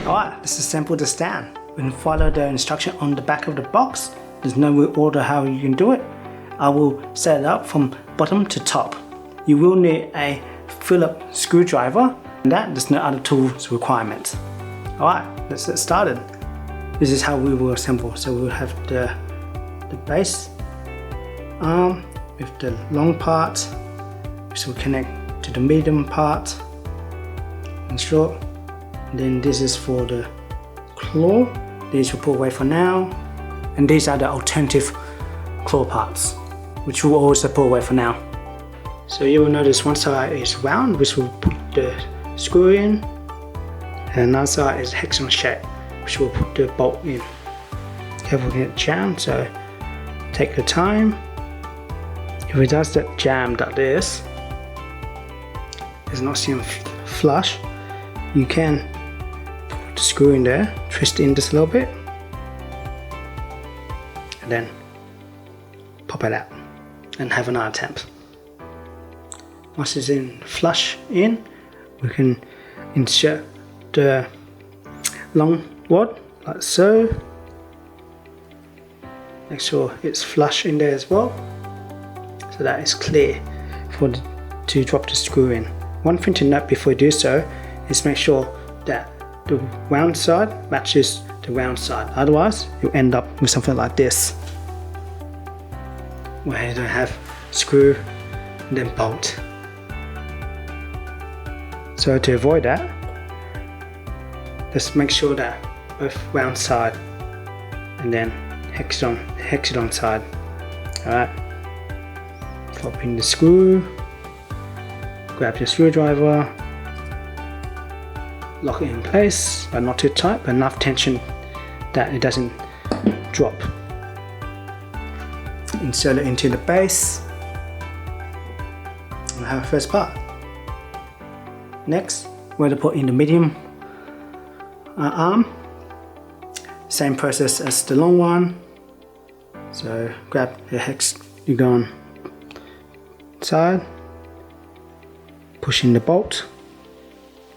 Alright, let's assemble the stand. We can follow the instruction on the back of the box. There's no real order how you can do it. I will set it up from bottom to top. You will need a Phillips screwdriver, and there's no other tools requirement. Alright, let's get started. This is how we will assemble. So we'll have the base arm with the long part, which will connect to the medium part and short. And then this is for the claw. These will put away for now. And these are the alternative claw parts, which will also put away for now. So you will notice one side is round, which will put the screw in, and another side is hexagon shape, which will put the bolt in. Careful to get jammed, so take your time. If it does get jammed like this, it's not seem flush, you can put the screw in there, twist in just a little bit, and then pop it out and have another attempt. Once it's in flush in, we can insert the long rod like so. Make sure it's flush in there as well, so that it's clear to drop the screw in. One thing to note before you do so is make sure that the round side matches the round side, otherwise you'll end up with something like this, where you don't have screw and then bolt. So to avoid that, let's make sure that both round side and then hexagon side. Alright, pop in the screw, grab your screwdriver, lock it in place, but not too tight, but enough tension that it doesn't drop. Insert it into the base and have a first part. Next, we're going to put in the medium arm. Same process as the long one. So grab the hexagon side, push in the bolt.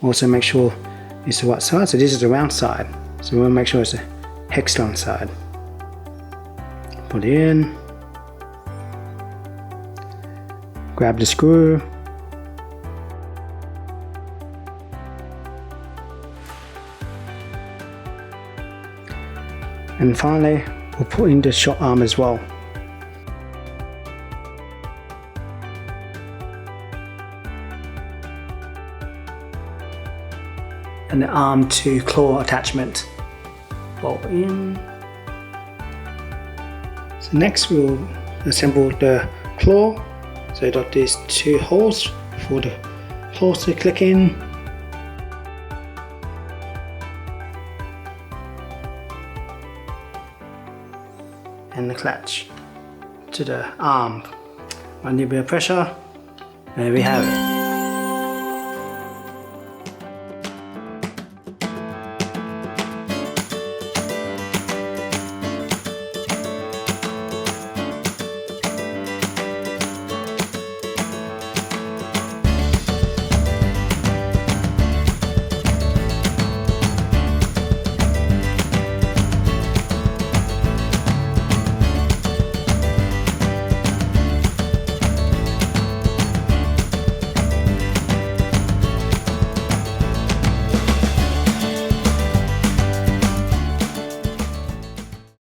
Also make sure it's the right side. So this is the round side, so we'll make sure it's the hexagon side. Put it in, grab the screw, and finally we'll put in the short arm as well. And the arm to claw attachment. Bolt in. So next we'll assemble the claw. So you've got these two holes for the claws to click in. And the clutch to the arm. A little bit of pressure, there we have it.